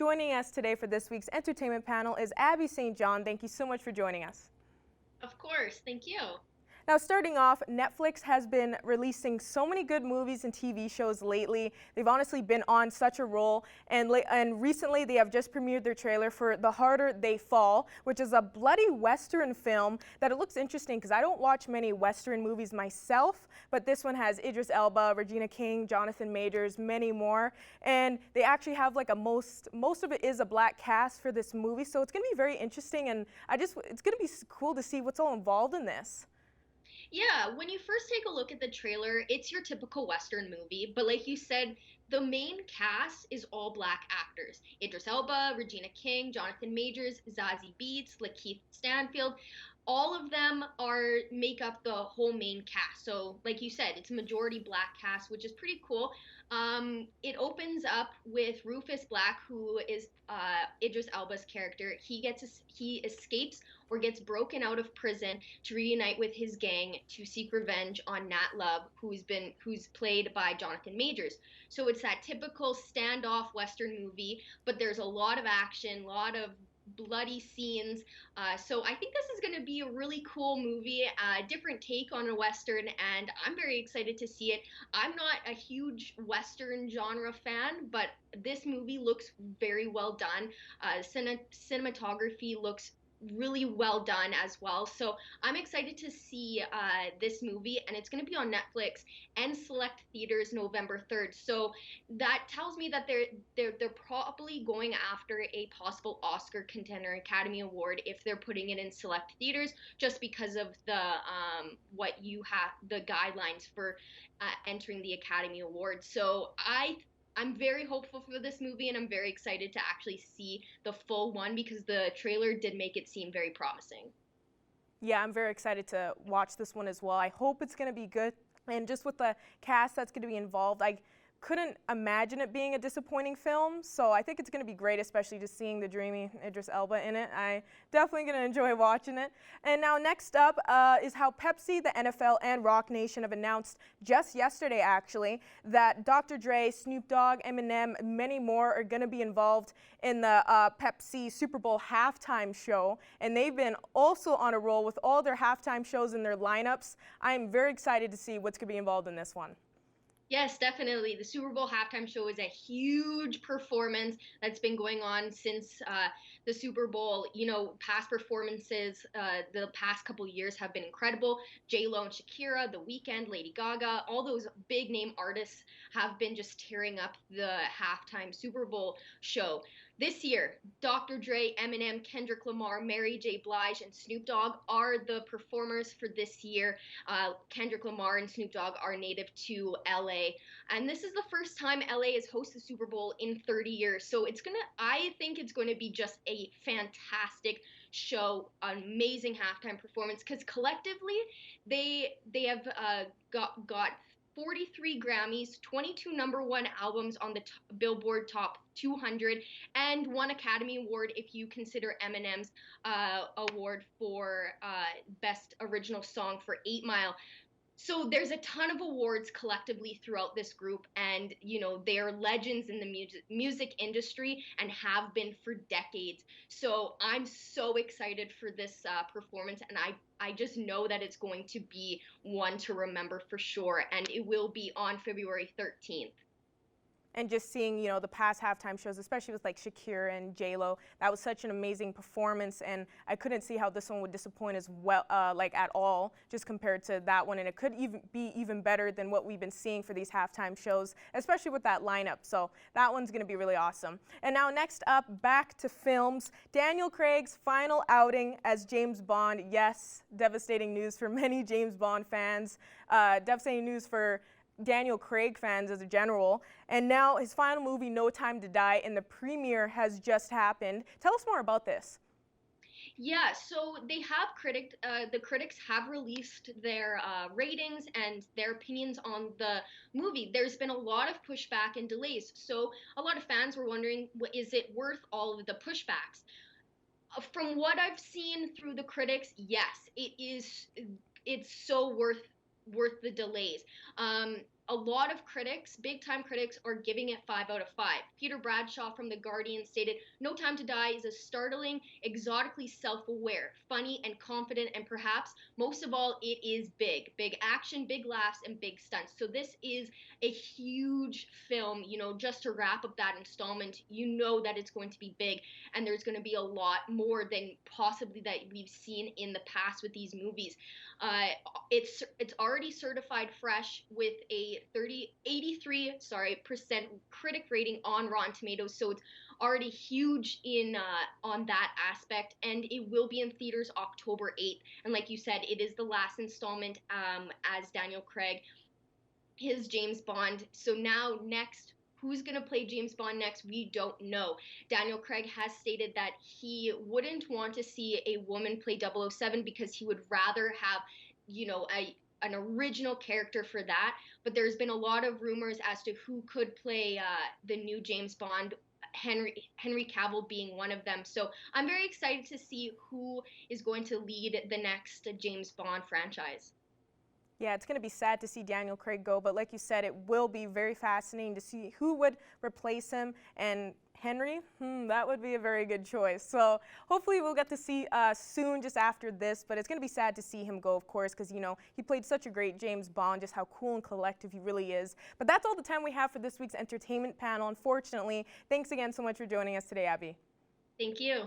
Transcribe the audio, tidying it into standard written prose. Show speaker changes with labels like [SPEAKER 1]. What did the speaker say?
[SPEAKER 1] Joining us today for this week's entertainment panel is Abby St. John. Thank you so much for joining us.
[SPEAKER 2] Of course, thank you.
[SPEAKER 1] Now, starting off, Netflix has been releasing so many good movies and TV shows lately. They've honestly been on such a roll, and recently they have just premiered their trailer for The Harder They Fall, which is a bloody Western film that it looks interesting because I don't watch many Western movies myself, but this one has Idris Elba, Regina King, Jonathan Majors, many more, and they actually have like most of it is a black cast for this movie, so it's going to be very interesting, and it's going to be cool to see what's all involved in this.
[SPEAKER 2] Yeah, when you first take a look at the trailer, it's your typical Western movie, but like you said, the main cast is all black actors. Idris Elba, Regina King, Jonathan Majors, Zazie Beetz, Lakeith Stanfield. All of them are make up the whole main cast. So, like you said, it's a majority black cast, which is pretty cool. It opens up with Rufus Black, who is Idris Elba's character. He escapes or gets broken out of prison to reunite with his gang to seek revenge on Nat Love, who's played by Jonathan Majors. So it's that typical standoff Western movie, but there's a lot of action, a lot of bloody scenes. So I think this is going to be a really cool movie, a different take on a Western, and I'm very excited to see it. I'm not a huge Western genre fan, but this movie looks very well done. Cinematography looks really well done as well. So I'm excited to see this movie, and it's going to be on Netflix and select theaters November 3rd. So that tells me that they're probably going after a possible Oscar contender Academy Award if they're putting it in select theaters, just because of the what you have the guidelines for entering the Academy Award. So I'm very hopeful for this movie, and I'm very excited to actually see the full one because the trailer did make it seem very promising.
[SPEAKER 1] Yeah, I'm very excited to watch this one as well. I hope it's going to be good. And just with the cast that's going to be involved, I couldn't imagine it being a disappointing film. So I think it's going to be great, especially just seeing the dreamy Idris Elba in it. I definitely going to enjoy watching it. And now next up is how Pepsi, the NFL, and Rock Nation have announced just yesterday, actually, that Dr. Dre, Snoop Dogg, Eminem, many more are going to be involved in the Pepsi Super Bowl halftime show. And they've been also on a roll with all their halftime shows and their lineups. I am very excited to see what's going to be involved in this one.
[SPEAKER 2] Yes, definitely. The Super Bowl halftime show is a huge performance that's been going on since the Super Bowl. You know, past performances the past couple years have been incredible. J-Lo and Shakira, The Weeknd, Lady Gaga, all those big name artists have been just tearing up the halftime Super Bowl show. This year, Dr. Dre, Eminem, Kendrick Lamar, Mary J. Blige, and Snoop Dogg are the performers for this year. Kendrick Lamar and Snoop Dogg are native to LA. And this is the first time LA has hosted the Super Bowl in 30 years. So I think it's going to be just a fantastic show, amazing halftime performance, because collectively they have got 43 Grammys, 22 number one albums on the Billboard Top 200, and one Academy Award if you consider Eminem's award for Best Original Song for 8 Mile. So there's a ton of awards collectively throughout this group, and they are legends in the music industry and have been for decades. So I'm so excited for this performance, and I just know that it's going to be one to remember for sure, and it will be on February 13th.
[SPEAKER 1] And just seeing, the past halftime shows, especially with like Shakira and J-Lo, that was such an amazing performance, and I couldn't see how this one would disappoint as well, like at all, just compared to that one, and it could even be even better than what we've been seeing for these halftime shows, especially with that lineup, so that one's gonna be really awesome. And now next up, back to films, Daniel Craig's final outing as James Bond. Yes, devastating news for many James Bond fans, devastating news for Daniel Craig fans as a general, and now his final movie, No Time to Die, and the premiere has just happened. Tell us more about this.
[SPEAKER 2] Yeah, so the critics have released their ratings and their opinions on the movie. There's been a lot of pushback and delays, so a lot of fans were wondering, is it worth all of the pushbacks? From what I've seen through the critics, yes, it is. It's so worth the delays. a lot of critics, big time critics, are giving it 5 out of 5. Peter Bradshaw from The Guardian stated, No Time to Die is a startling, exotically self aware, funny, and confident, and perhaps most of all, it is big. Big action, big laughs, and big stunts. So this is a huge film, you know, just to wrap up that installment. You know that it's going to be big, and there's going to be a lot more than possibly that we've seen in the past with these movies. Uh, it's already certified fresh with a 83% critic rating on Rotten Tomatoes, so it's already huge in on that aspect, and it will be in theaters October 8th. And like you said, it is the last installment as Daniel Craig, his James Bond. So now next, who's going to play James Bond next? We don't know. Daniel Craig has stated that he wouldn't want to see a woman play 007 because he would rather have, you know, an original character for that. But there's been a lot of rumors as to who could play the new James Bond. Henry Cavill being one of them. So I'm very excited to see who is going to lead the next James Bond franchise.
[SPEAKER 1] Yeah, it's going to be sad to see Daniel Craig go, but like you said, it will be very fascinating to see who would replace him. And Henry, that would be a very good choice. So hopefully we'll get to see soon just after this, but it's going to be sad to see him go, of course, because, you know, he played such a great James Bond, just how cool and collective he really is. But that's all the time we have for this week's entertainment panel, unfortunately. Thanks again so much for joining us today, Abby.
[SPEAKER 2] Thank you.